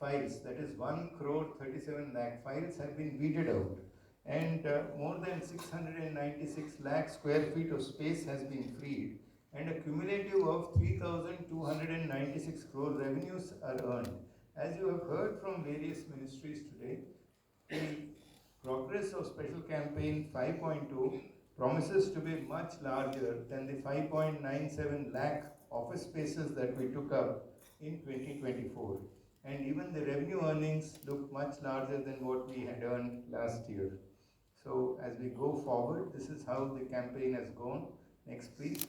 files, that is 1 crore 37 lakh files, have been weeded out, and more than 696 lakh square feet of space has been freed, and a cumulative of 3,296 crore revenues are earned. As you have heard from various ministries today, the progress of Special Campaign 5.2 promises to be much larger than the 5.97 lakh office spaces that we took up in 2024. And even the revenue earnings look much larger than what we had earned last year. So as we go forward, this is how the campaign has gone. Next, please.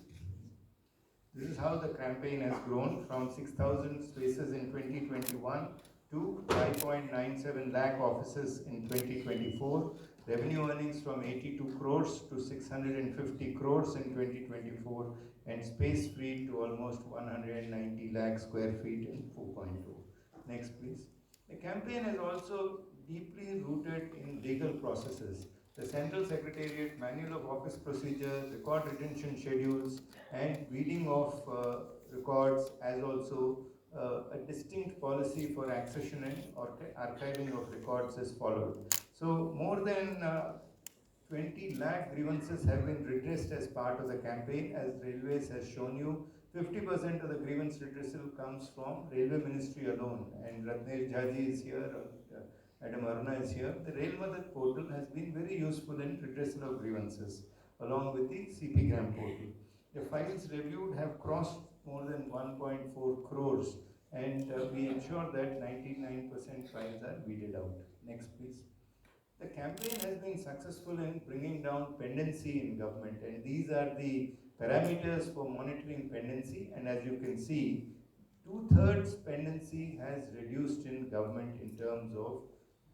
This is how the campaign has grown from 6,000 spaces in 2021 to 5.97 lakh offices in 2024. Revenue earnings from 82 crores to 650 crores in 2024, and space freed to almost 190 lakh square feet in 4.2. Next, please. The campaign is also deeply rooted in legal processes. The Central Secretariat Manual of Office Procedure, record retention schedules, and weeding of records, as also a distinct policy for accession and archiving of records is followed. So more than 20 lakh grievances have been redressed as part of the campaign. As Railways has shown you, 50% of the grievance redressal comes from Railway Ministry alone, and Ratnesh Jhaji is here, Madam Aruna is here. The Rail Madad portal has been very useful in redressal of grievances, along with the CP Gram portal. The files reviewed have crossed more than 1.4 crores, and we ensure that 99% files are weeded out. Next, please. The campaign has been successful in bringing down pendency in government, and these are the parameters for monitoring pendency. And as you can see, 2/3 pendency has reduced in government in terms of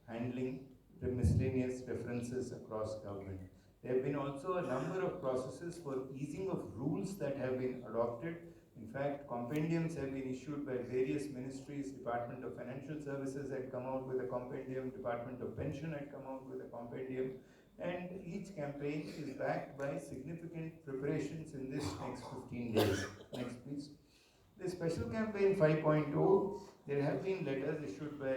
handling the miscellaneous references across government. There have been also a number of processes for easing of rules that have been adopted. In fact, compendiums have been issued by various ministries. Department of Financial Services had come out with a compendium, Department of Pension had come out with a compendium, and each campaign is backed by significant preparations in this next 15 days. Next, please. The Special Campaign 5.0, there have been letters issued by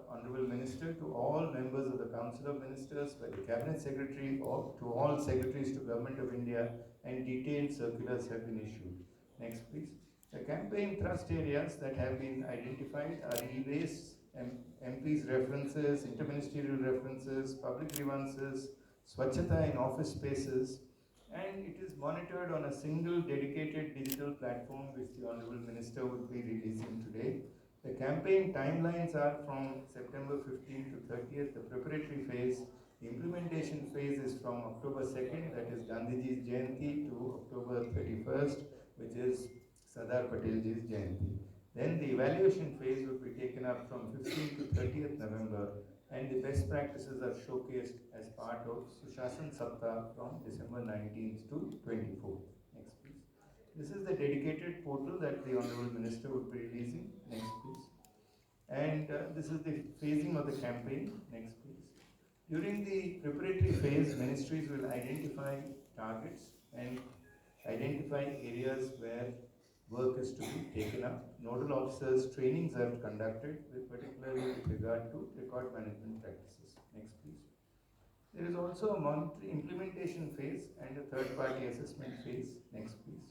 Honorable Minister to all members of the Council of Ministers, by the Cabinet Secretary, or to all secretaries to Government of India, and detailed circulars have been issued. Next, please. The campaign thrust areas that have been identified are e-waste, MP's references, interministerial references, public grievances, Swachhata in office spaces, and it is monitored on a single dedicated digital platform which the Honorable Minister would be releasing today. The campaign timelines are from September 15th to 30th, the preparatory phase. The implementation phase is from October 2nd, that is Gandhiji's Jayanti, to October 31st, which is Sardar Patelji's Jayanti. Then the evaluation phase would be taken up from 15th to 30th November, and the best practices are showcased as part of Sushasana Saptah from December 19th to 24th. Next, please. This is the dedicated portal that the Honorable Minister would be releasing. Next, please. And this is the phasing of the campaign. Next, please. During the preparatory phase, ministries will identify targets and identify areas where work is to be taken up. Nodal officers' trainings are conducted, particularly with regard to record management practices. Next, please. There is also a implementation phase and a third-party assessment phase. Next, please.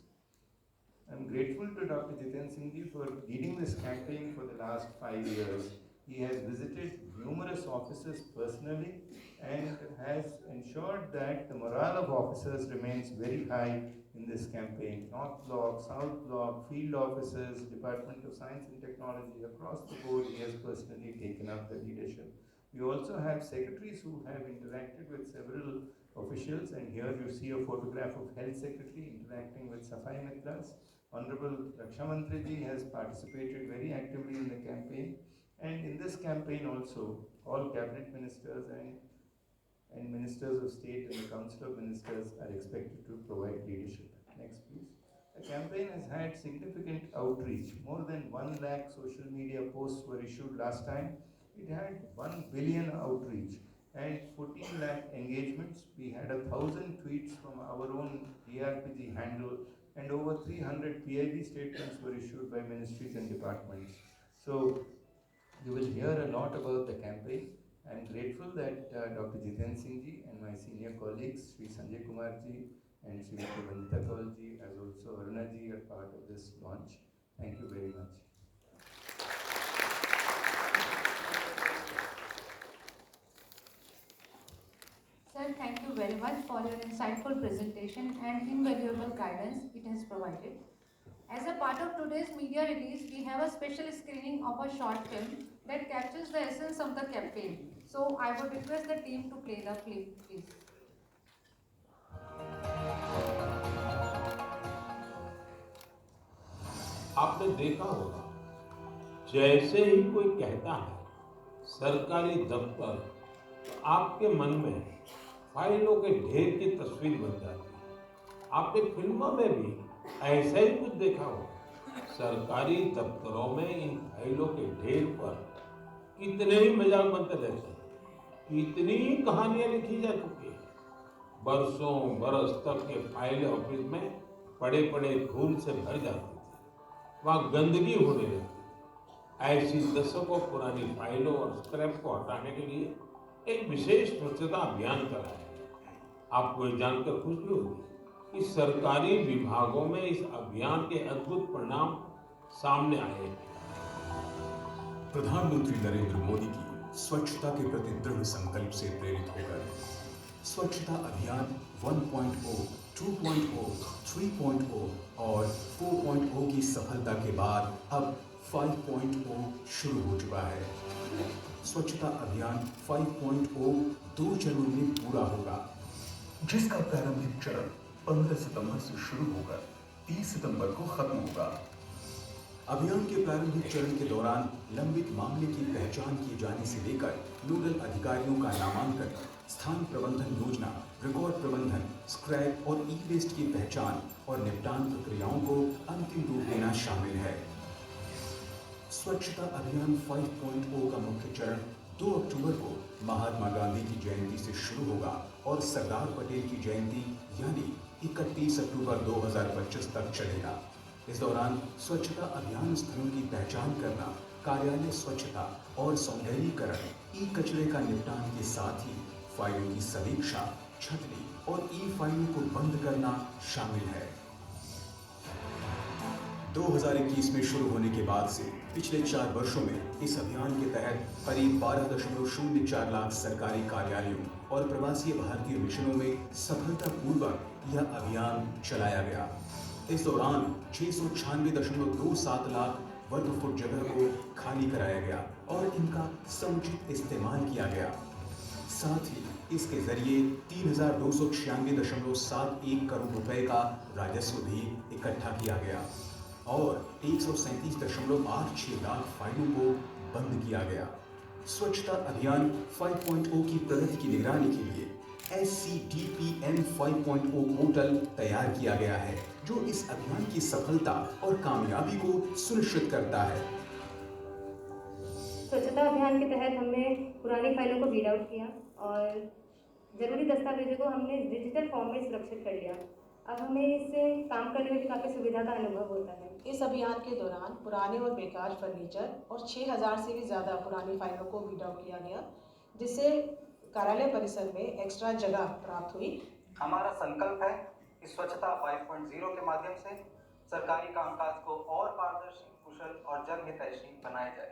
I am grateful to Dr. Jiten Singh Ji for leading this campaign for the last 5 years. He has visited numerous offices personally and has ensured that the morale of officers remains very high in this campaign. North Block, South Block, field offices, Department of Science and Technology, across the board he has personally taken up the leadership. We also have secretaries who have interacted with several officials, and here you see a photograph of Health Secretary interacting with Safai Mitras. Honorable Raksha Mantri Ji has participated very actively in the campaign, and in this campaign also all cabinet ministers and ministers of state and the council of ministers are expected to provide leadership. Next, please. The campaign has had significant outreach. More than 1 lakh social media posts were issued last time. It had 1 billion outreach and 14 lakh engagements. We had 1,000 tweets from our own DRPG handle, and over 300 PIB statements were issued by ministries and departments. So You will hear a lot about the campaign. I am grateful that Dr. Jiten Singh ji and my senior colleagues, Sri Sanjay Kumar ji and Sri Vandita Kaul ji, as also Aruna ji, are part of this launch. Thank you very much. Sir, thank you very much for your insightful presentation and invaluable guidance it has provided. As a part of today's media release, we have a special screening of a short film that captures the essence of the campaign. So I would request the team to play the clip, please. आपने देखा होगा, जैसे ही कोई कहता है सरकारी दफ्तर, तो आपके मन में फाइलों के ढेर की तस्वीर बन जाती है। आपने फिल्मों में भी ऐसा ही कुछ देखा होगा। सरकारी दफ्तरों में इन फाइलों के ढेर पर कितने ही मजाक बनते रहते हैं, कितनी कहानियां लिखी जा चुकी है। बरसों बरस तक के फाइलें ऑफिस में पड़े पड़े धूल से भर जाती थी, वहाँ गंदगी होने लगती। ऐसी दशकों पुरानी फाइलों और स्क्रैप को हटाने के लिए एक विशेष स्वच्छता अभियान चलाया है। आपको ये जानकर खुशी होगी कि सरकारी विभागों में इस अभियान के अद्भुत परिणाम सामने आए हैं। प्रधानमंत्री नरेंद्र मोदी की स्वच्छता के प्रति दृढ़ संकल्प से प्रेरित होकर स्वच्छता अभियान 1.0, 2.0, 3.0 और 4.0 की सफलता के बाद अब 5.0 शुरू हो चुका है। स्वच्छता अभियान 5.0 2 चरणों में पूरा होगा, जिसका प्रारंभिक चरण 15 सितंबर से शुरू होकर 30 सितंबर को खत्म होगा। अभियान के प्रारंभिक चरण के दौरान लंबित मामले की पहचान किए जाने से लेकर नोडल अधिकारियों का नामांकन, स्थान प्रबंधन योजना, रिकॉर्ड प्रबंधन, स्क्रैप और ई वेस्ट की पहचान और निपटान प्रक्रियाओं को अंतिम रूप देना शामिल है। स्वच्छता अभियान 5.0 का मुख्य चरण 2 अक्टूबर को महात्मा गांधी की जयंती से शुरू होगा और सरदार पटेल की जयंती यानी 31 अक्टूबर 2025 तक चलेगा। इस दौरान स्वच्छता अभियान स्थलों की पहचान करना, कार्यालय स्वच्छता और सौंदर्यीकरण, ई कचरे का निपटान के साथ ही फाइलों की समीक्षा, छटनी और ई फाइलों को बंद करना शामिल है। 2021 में शुरू होने के बाद से पिछले 4 वर्षों में इस अभियान के तहत करीब 12.04 लाख सरकारी कार्यालयों और प्रवासी भारतीय मिशनों में सफलतापूर्वक यह अभियान चलाया गया। इस दौरान 696.27 लाख वर्ग फुट जगह को खाली कराया गया और इनका समुचित इस्तेमाल किया गया। साथ ही इसके जरिए 3296.71 करोड़ रुपए का राजस्व भी इकट्ठा किया गया और 137.86 लाख फाइलों को बंद किया गया। स्वच्छता अभियान 5.0 की प्रगति की निगरानी के लिए SCDPM 5.0 पोर्टल तैयार किया गया है, जो इस अभियान की सफलता और कामयाबी को सुनिश्चित करता है। स्वच्छता अभियान के तहत हमने पुरानी फाइलों को वीड आउट किया और ज़रूरी दस्तावेजों को हमने डिजिटल फॉर्म में सुरक्षित कर लिया। अब हमें इससे काम करने में भी काफ़ी सुविधा का अनुभव होता है। इस अभियान के दौरान पुराने और बेकार फर्नीचर और 6000 से भी ज़्यादा पुरानी फाइलों को वीड आउट किया गया, जिससे कार्यालय परिसर में एक्स्ट्रा जगह प्राप्त हुई। हमारा संकल्प है कि स्वच्छता 5.0 के माध्यम से सरकारी कामकाज को और पारदर्शी, कुशल और जनहितैषी बनाया जाए।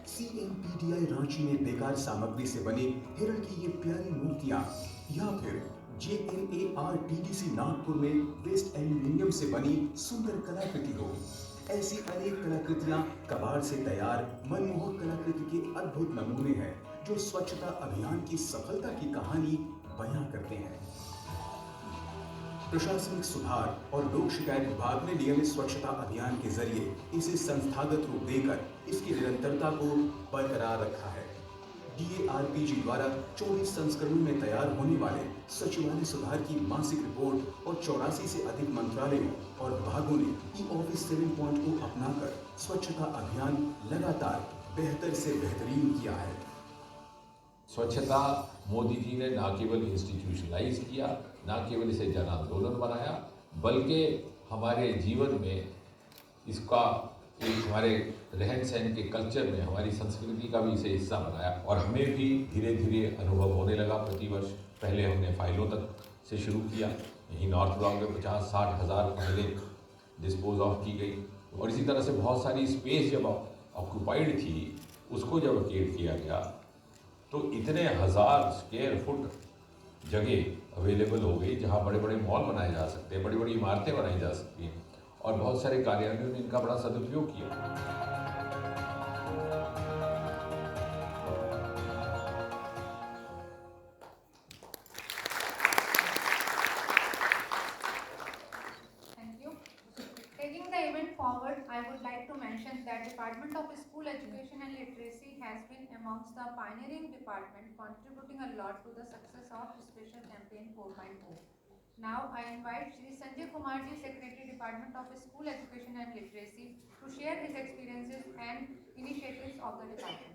CNPTI रांची में बेकार सामग्री से बने हिरण की ये प्यारी मूर्तियां या फिर JNARTDC नागपुर में वेस्ट एल्यूमिनियम से बनी सुंदर कलाकृति हो, ऐसी अनेक कलाकृतियां कबाड़ से तैयार मनमोहक कलाकृति के अद्भुत नमूने हैं जो स्वच्छता अभियान की सफलता की कहानी बयां करते हैं। प्रशासनिक सुधार और लोक शिकायत विभाग ने नियमित स्वच्छता अभियान के जरिए इसे संस्थागत रूप देकर इसकी निरंतरता को बरकरार रखा है। DARPG द्वारा 24 संस्करणों में तैयार होने वाले सचिवालय सुधार की मासिक रिपोर्ट और 84 से अधिक मंत्रालयों और विभागों ने E-Office 7.0 अपनाकर स्वच्छता अभियान लगातार बेहतर से बेहतरीन किया है। स्वच्छता मोदी जी ने न केवल इंस्टीट्यूशनलाइज किया, न केवल इसे जन आंदोलन बनाया, बल्कि हमारे जीवन में इसका एक हमारे रहन सहन के कल्चर में, हमारी संस्कृति का भी इसे हिस्सा बनाया और हमें भी धीरे धीरे अनुभव होने लगा प्रतिवर्ष। पहले हमने फाइलों तक से शुरू किया, यहीं नॉर्थ ब्लॉक में 50-60 हज़ार फाइलें डिस्पोज ऑफ की गई और इसी तरह से बहुत सारी स्पेस जब ऑक्यूपाइड थी उसको जब वेकेट किया गया तो इतने हज़ार स्क्वायर फुट जगह अवेलेबल हो गई जहाँ बड़े बड़े मॉल बनाए जा सकते हैं, बड़ी बड़ी इमारतें बनाई जा सकती हैं और बहुत सारे कार्यालयों ने इनका बड़ा सदुपयोग किया। Thank you. Taking the event forward, I would like to mention that Department of School Education and Literacy has been amongst the pioneering department, contributing a lot to the success of Special Campaign 4.0. Now I invite Shri Sanjay Kumar ji, Secretary, Department of School Education and Literacy, to share his experiences and initiatives of the department.